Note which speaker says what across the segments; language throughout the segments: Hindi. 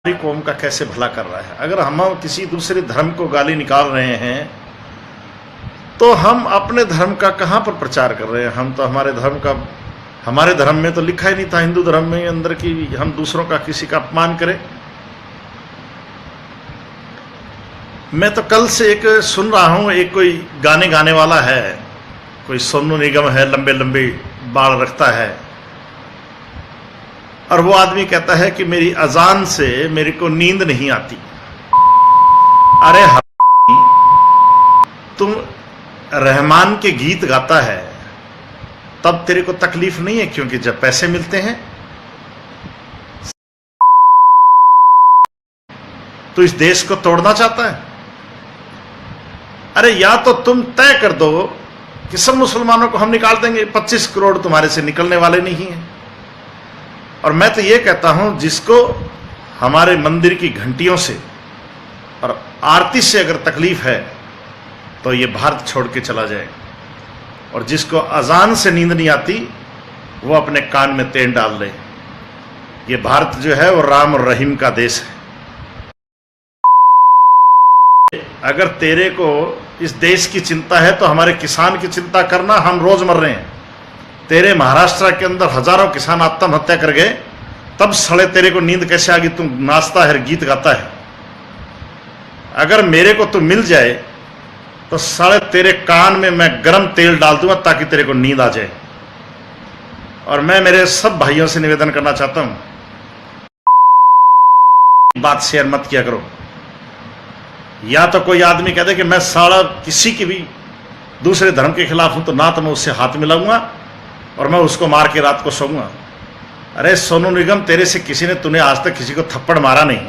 Speaker 1: हमारी कौम का कैसे भला कर रहा है। अगर हम किसी दूसरे धर्म को गाली निकाल रहे हैं तो हम अपने धर्म का कहाँ पर प्रचार कर रहे हैं। हम तो हमारे धर्म में तो लिखा ही नहीं था, हिंदू धर्म में अंदर की हम दूसरों का किसी का अपमान करें। मैं तो कल से एक सुन रहा हूं, एक कोई गाने वाला है, कोई सोनू निगम है, लंबे लंबे बाल रखता है, और वो आदमी कहता है कि मेरी अजान से मेरे को नींद नहीं आती। अरे तुम रहमान के गीत गाता है तब तेरे को तकलीफ नहीं है, क्योंकि जब पैसे मिलते हैं तो इस देश को तोड़ना चाहता है। अरे या तो तुम तय कर दो कि सब मुसलमानों को हम निकाल देंगे, 25 करोड़ तुम्हारे से निकलने वाले नहीं हैं। और मैं तो ये कहता हूं, जिसको हमारे मंदिर की घंटियों से और आरती से अगर तकलीफ है तो ये भारत छोड़ के चला जाए, और जिसको अजान से नींद नहीं आती वो अपने कान में तेल डाल ले। ये भारत जो है वो राम और रहीम का देश है। अगर तेरे को इस देश की चिंता है तो हमारे किसान की चिंता करना। हम रोज मर रहे हैं। तेरे महाराष्ट्र के अंदर हजारों किसान आत्महत्या कर गए, तब सड़े तेरे को नींद कैसे आ गई? तुम नाचता है, गीत गाता है। अगर मेरे को तू मिल जाए तो साले तेरे कान में मैं गरम तेल डाल दूंगा ताकि तेरे को नींद आ जाए। और मैं मेरे सब भाइयों से निवेदन करना चाहता हूं, बात शेयर मत किया करो। या तो कोई आदमी कह दे कि मैं साला किसी की भी दूसरे धर्म के खिलाफ हूं, तो ना तो मैं उससे हाथ मिलाऊंगा और मैं उसको मार के रात को सोऊंगा। अरे सोनू निगम, तेरे से तूने आज तक किसी को थप्पड़ मारा नहीं,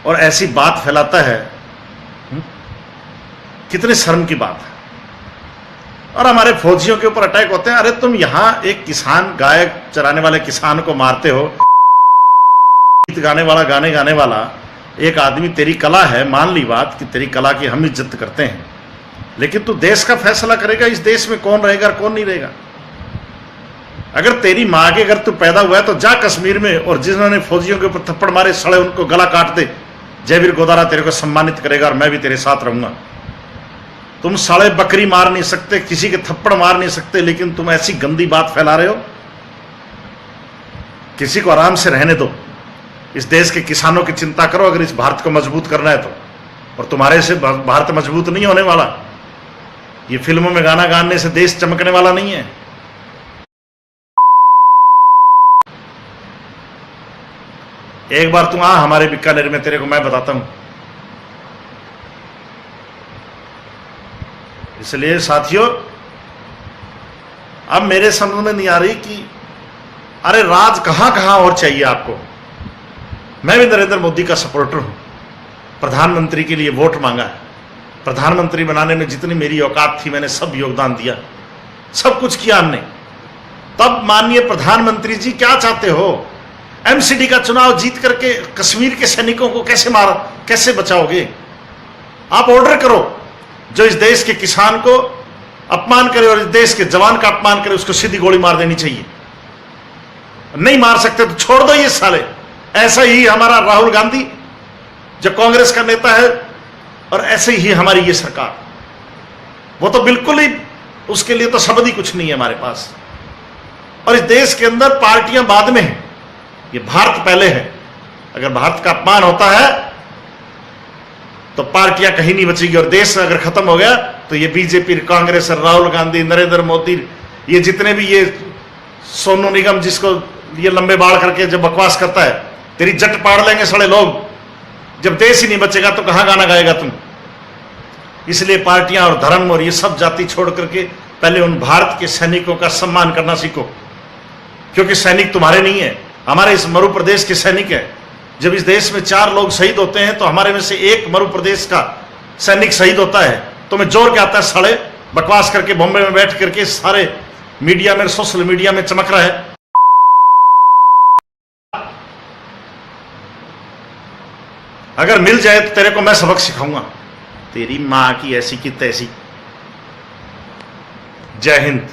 Speaker 1: और ऐसी बात फैलाता है। कितनी शर्म की बात है। और हमारे फौजियों के ऊपर अटैक होते हैं। अरे तुम यहां एक किसान, गाय चराने वाले किसान को मारते हो। गीत गाने वाला एक आदमी, तेरी कला है, मान ली बात कि तेरी कला की हम इज्जत करते हैं, लेकिन तू देश का फैसला करेगा इस देश में कौन रहेगा और कौन नहीं रहेगा। अगर तेरी माँ के अगर तू पैदा हुआ है तो जा कश्मीर में, और जिन्होंने फौजियों के ऊपर थप्पड़ मारे सड़े उनको गला काट दे। जयवीर गोदारा तेरे को सम्मानित करेगा और मैं भी तेरे साथ रहूंगा। तुम साले बकरी मार नहीं सकते, किसी के थप्पड़ मार नहीं सकते, लेकिन तुम ऐसी गंदी बात फैला रहे हो। किसी को आराम से रहने दो। इस देश के किसानों की चिंता करो अगर इस भारत को मजबूत करना है तो। और तुम्हारे से भारत मजबूत नहीं होने वाला। ये फिल्मों में गाना गाने से देश चमकने वाला नहीं है। एक बार तुम आ हमारे बीकानेर में, तेरे को मैं बताता हूं। इसलिए साथियों, अब मेरे समझ में नहीं आ रही कि अरे राज कहां कहां और चाहिए आपको। मैं भी नरेंद्र मोदी का सपोर्टर हूं। प्रधानमंत्री के लिए वोट मांगा है। प्रधानमंत्री बनाने में जितनी मेरी औकात थी मैंने सब योगदान दिया, सब कुछ किया हमने। तब माननीय प्रधानमंत्री जी क्या चाहते हो? एमसीडी का चुनाव जीत करके कश्मीर के सैनिकों को कैसे बचाओगे? आप ऑर्डर करो, जो इस देश के किसान को अपमान करे और इस देश के जवान का अपमान करे उसको सीधी गोली मार देनी चाहिए। नहीं मार सकते तो छोड़ दो ये साले। ऐसा ही हमारा राहुल गांधी जो कांग्रेस का नेता है, और ऐसे ही हमारी ये सरकार, वो तो बिल्कुल ही, उसके लिए तो शब्द ही कुछ नहीं है हमारे पास। और इस देश के अंदर पार्टियां बाद में है, ये भारत पहले है। अगर भारत का अपमान होता है तो पार्टियां कहीं नहीं बचेगी, और देश अगर खत्म हो गया तो ये बीजेपी, कांग्रेस, राहुल गांधी, नरेंद्र मोदी, ये जितने भी, ये सोनू निगम जिसको ये लंबे बाल करके जब बकवास करता है, तेरी जट पाड़ लेंगे साले लोग। जब देश ही नहीं बचेगा तो कहां गाना गाएगा तुम? इसलिए पार्टियां और धर्म और ये सब जाति छोड़ करके पहले उन भारत के सैनिकों का सम्मान करना सीखो, क्योंकि सैनिक तुम्हारे नहीं है, हमारे इस मरु प्रदेश के सैनिक है। जब इस देश में 4 लोग शहीद होते हैं तो हमारे में से एक मरु प्रदेश का सैनिक शहीद होता है। तो मैं जोर के आता है साले, बकवास करके बॉम्बे में बैठ करके सारे मीडिया में, सोशल मीडिया में चमक रहा है। अगर मिल जाए तो तेरे को मैं सबक सिखाऊंगा। तेरी मां की ऐसी की तैसी। जय हिंद।